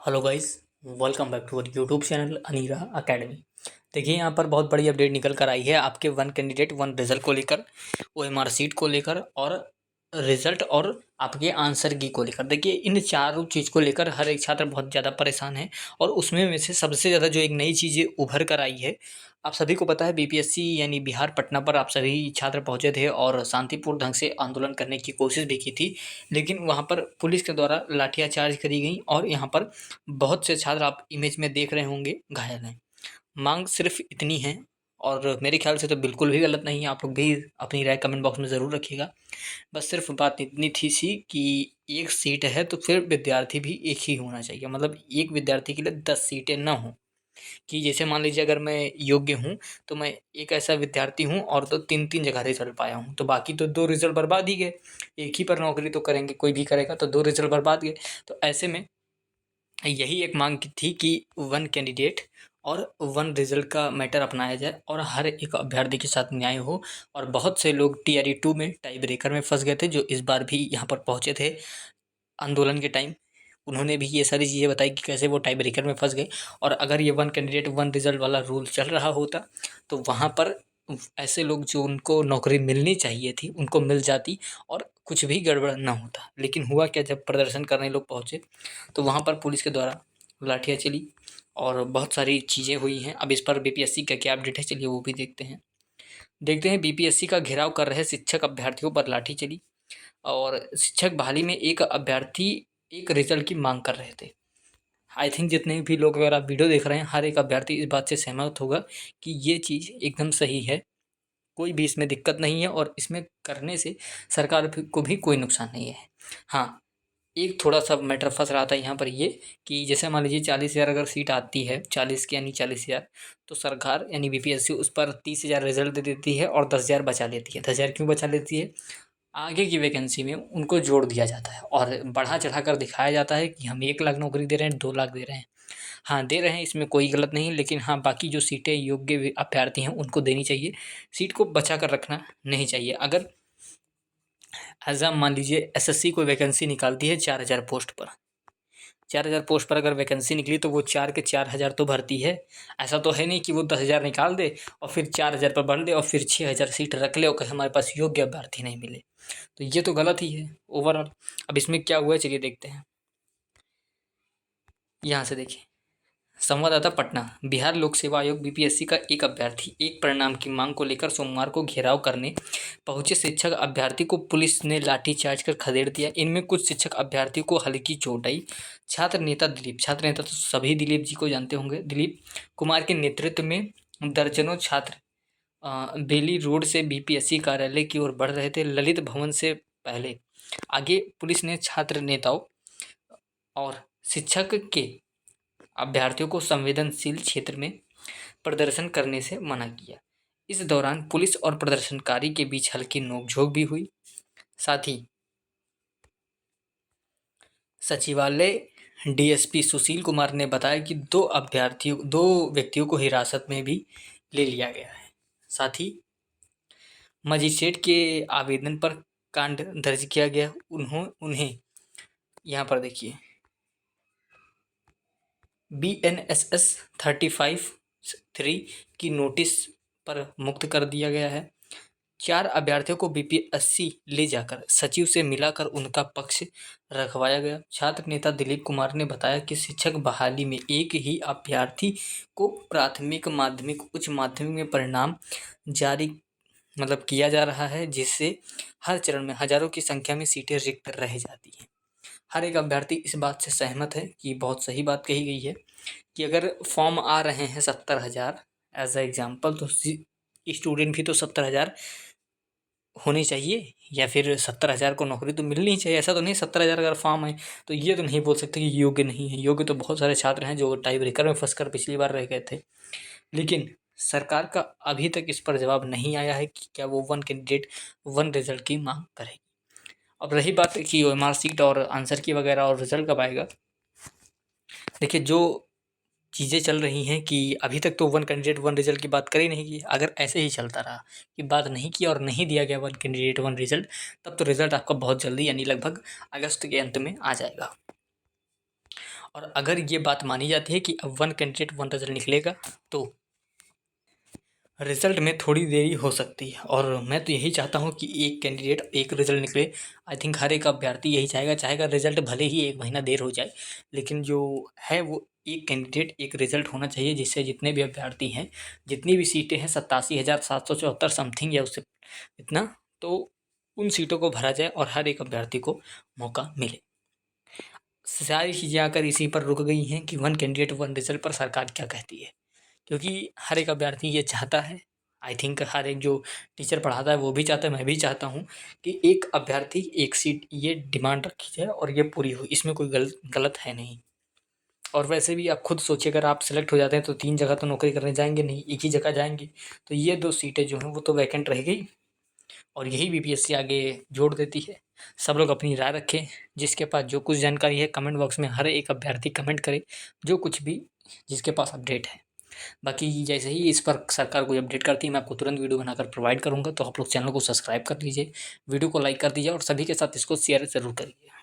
Hello guys, welcome back to our YouTube channel Anira academy. देखिए यहाँ पर बहुत बड़ी अपडेट निकल कर आई है आपके वन कैंडिडेट वन रिजल्ट को लेकर, ओएमआर सीट को लेकर और रिजल्ट और आपके आंसर की को लेकर। देखिए इन चारों चीज़ को लेकर हर एक छात्र बहुत ज़्यादा परेशान है और उसमें में से सबसे ज़्यादा जो एक नई चीज़ उभर कर आई है, आप सभी को पता है बीपीएससी यानी बिहार पटना पर आप सभी छात्र पहुंचे थे और शांतिपूर्ण ढंग से आंदोलन करने की कोशिश भी की थी। लेकिन वहां पर पुलिस के द्वारा लाठियाचार्ज करी गई और यहाँ पर बहुत से छात्र आप इमेज में देख रहे होंगे घायल हैं। मांग सिर्फ इतनी है और मेरे ख्याल से तो बिल्कुल भी गलत नहीं है। आप लोग भी अपनी राय कमेंट बॉक्स में ज़रूर रखिएगा। बस सिर्फ बात इतनी थी सी कि एक सीट है तो फिर विद्यार्थी भी एक ही होना चाहिए, मतलब एक विद्यार्थी के लिए 10 सीटें ना हों। कि जैसे मान लीजिए अगर मैं योग्य हूँ तो मैं एक ऐसा विद्यार्थी हूँ और तो 3-3 जगह रिजल्ट पाया हूँ, तो बाकी तो 2 रिजल्ट बर्बाद ही गए। एक ही पर नौकरी तो करेंगे, कोई भी करेगा, तो 2 रिजल्ट बर्बाद गए। तो ऐसे में यही एक मांग की थी कि वन कैंडिडेट और वन रिजल्ट का मैटर अपनाया जाए और हर एक अभ्यर्थी के साथ न्याय हो। और बहुत से लोग टीआरई 2 में टाई ब्रेकर में फंस गए थे, जो इस बार भी यहाँ पर पहुँचे थे आंदोलन के टाइम। उन्होंने भी ये सारी चीज़ें बताई कि कैसे वो टाई ब्रेकर में फंस गए। और अगर ये वन कैंडिडेट वन रिजल्ट वाला रूल चल रहा होता तो वहाँ पर ऐसे लोग जो उनको नौकरी मिलनी चाहिए थी उनको मिल जाती और कुछ भी गड़बड़ ना होता। लेकिन हुआ क्या, जब प्रदर्शन करने लोग पहुँचे तो वहाँ पर पुलिस के द्वारा लाठियाँ चली और बहुत सारी चीज़ें हुई हैं। अब इस पर बीपीएससी का क्या अपडेट है, चलिए वो भी देखते हैं। बीपीएससी का घेराव कर रहे शिक्षक अभ्यर्थियों पर लाठी चली और शिक्षक बहाली में एक अभ्यर्थी एक रिजल्ट की मांग कर रहे थे। आई थिंक जितने भी लोग अगर आप वीडियो देख रहे हैं, हर एक अभ्यर्थी इस बात से सहमत होगा कि ये चीज़ एकदम सही है, कोई भी इसमें दिक्कत नहीं है और इसमें करने से सरकार को भी कोई नुकसान नहीं है। हाँ, एक थोड़ा-सा मैटर फँस रहा था यहाँ पर ये कि जैसे मान लीजिए 40,000 अगर सीट आती है, 40 की यानी 40,000, तो सरकार यानी बीपीएससी उस पर 30,000 रिजल्ट दे देती है और 10,000 बचा लेती है। 10,000 क्यों बचा लेती है? आगे की वैकेंसी में उनको जोड़ दिया जाता है और बढ़ा-चढ़ा कर दिखाया जाता है कि हम 1 लाख नौकरी दे रहे हैं, 2 लाख दे रहे हैं। हाँ, दे रहे हैं, इसमें कोई गलत नहीं है, लेकिन हाँ, बाकी जो सीटें योग्य अभ्यर्थी हैं उनको देनी चाहिए। सीट को बचा कर रखना नहीं चाहिए। अगर एग्ज़ाम मान लीजिए एसएससी कोई वैकेंसी निकालती है 4,000 पोस्ट पर, 4,000 पोस्ट पर अगर वैकेंसी निकली तो वो 4 के 4,000 तो भरती है। ऐसा तो है नहीं कि वो 10,000 निकाल दे और फिर 4,000 पर भर दे और फिर 6,000 सीट रख ले और कहे हमारे पास योग्य अभ्यर्थी नहीं मिले। तो ये तो गलत ही है ओवरऑल। अब इसमें क्या हुआ है चलिए देखते हैं। यहाँ से देखिए, संवाददाता पटना, बिहार लोक सेवा आयोग बीपीएससी का एक अभ्यर्थी एक परिणाम की मांग को लेकर सोमवार को घेराव करने पहुंचे शिक्षक अभ्यर्थी को पुलिस ने लाठीचार्ज कर खदेड़ दिया। इनमें कुछ शिक्षक अभ्यर्थियों को हल्की चोट आई। छात्र नेता दिलीप, छात्र नेता तो सभी दिलीप जी को जानते होंगे, दिलीप कुमार के नेतृत्व में दर्जनों छात्र बेली रोड से बीपीएससी कार्यालय की ओर बढ़ रहे थे। ललित भवन से पहले आगे पुलिस ने छात्र नेताओं और शिक्षक के अभ्यर्थियों को संवेदनशील क्षेत्र में प्रदर्शन करने से मना किया। इस दौरान पुलिस और प्रदर्शनकारी के बीच हल्की नोकझोंक भी हुई। साथ ही सचिवालय डीएसपी सुशील कुमार ने बताया कि दो व्यक्तियों को हिरासत में भी ले लिया गया है। साथ ही मजिस्ट्रेट के आवेदन पर कांड दर्ज किया गया। उन्हें यहाँ पर देखिए BNSS 35(3) की नोटिस पर मुक्त कर दिया गया है। 4 अभ्यर्थियों को बीपीएससी ले जाकर सचिव से मिलाकर उनका पक्ष रखवाया गया। छात्र नेता दिलीप कुमार ने बताया कि शिक्षक बहाली में एक ही अभ्यर्थी को प्राथमिक, माध्यमिक, उच्च माध्यमिक में परिणाम जारी किया जा रहा है, जिससे हर चरण में हजारों की संख्या में सीटें रिक्त रह जाती हैं। हर एक अभ्यर्थी इस बात से सहमत है कि बहुत सही बात कही गई है कि अगर फॉर्म आ रहे हैं 70,000 एज अ एग्जाम्पल, तो स्टूडेंट भी तो 70,000 होने चाहिए या फिर 70,000 को नौकरी तो मिलनी ही चाहिए। ऐसा तो नहीं 70,000 अगर फॉर्म है तो ये तो नहीं बोल सकते कि योग्य नहीं है। योग्य तो बहुत सारे छात्र हैं जो टाई ब्रेकर में फंसकर पिछली बार रह गए थे। लेकिन सरकार का अभी तक इस पर जवाब नहीं आया है कि क्या वो वन कैंडिडेट वन रिजल्ट की मांग करेगी। अब रही बात कि ओएमआर सीट और आंसर की वगैरह और रिजल्ट कब आएगा। देखिए जो चीज़ें चल रही हैं कि अभी तक तो वन कैंडिडेट वन रिजल्ट की बात कर ही नहीं की। अगर ऐसे ही चलता रहा कि बात नहीं की और नहीं दिया गया वन कैंडिडेट वन रिजल्ट, तब तो रिजल्ट आपका बहुत जल्दी यानी लगभग अगस्त के अंत में आ जाएगा। और अगर ये बात मानी जाती है कि अब वन कैंडिडेट वन रिजल्ट निकलेगा तो रिजल्ट में थोड़ी देरी हो सकती है। और मैं तो यही चाहता हूँ कि एक कैंडिडेट एक रिजल्ट निकले। आई थिंक हर एक अभ्यर्थी यही चाहेगा रिजल्ट भले ही 1 महीना देर हो जाए, लेकिन जो है वो एक कैंडिडेट एक रिजल्ट होना चाहिए, जिससे जितने भी अभ्यर्थी हैं, जितनी भी सीटें हैं 87,774 समथिंग या उससे इतना, तो उन सीटों को भरा जाए और हर एक अभ्यर्थी को मौका मिले। सारी चीज़ें आकर इसी पर रुक गई हैं कि वन कैंडिडेट वन रिजल्ट पर सरकार क्या कहती है, क्योंकि हर एक अभ्यर्थी ये चाहता है। आई थिंक हर एक जो टीचर पढ़ाता है वो भी चाहता है, मैं भी चाहता हूँ कि एक अभ्यर्थी एक सीट, ये डिमांड रखी जाए और ये पूरी हो, इसमें कोई गलत है नहीं। और वैसे भी आप खुद सोचिए, अगर आप सेलेक्ट हो जाते हैं तो 3 जगह तो नौकरी करने जाएंगे नहीं, एक ही जगह जाएंगे, तो ये 2 सीटें जो हैं वो तो वैकेंट रह गई। और यही बीपीएससी आगे जोड़ देती है। सब लोग अपनी राय रखें, जिसके पास जो कुछ जानकारी है कमेंट बॉक्स में हर एक अभ्यर्थी कमेंट करे, जो कुछ भी जिसके पास अपडेट है। बाकी जैसे ही इस पर सरकार कोई अपडेट करती है मैं आपको तुरंत वीडियो बनाकर प्रोवाइड करूँगा। तो आप लोग चैनल को सब्सक्राइब कर लीजिए, वीडियो को लाइक कर दीजिए और सभी के साथ इसको शेयर ज़रूर करिए।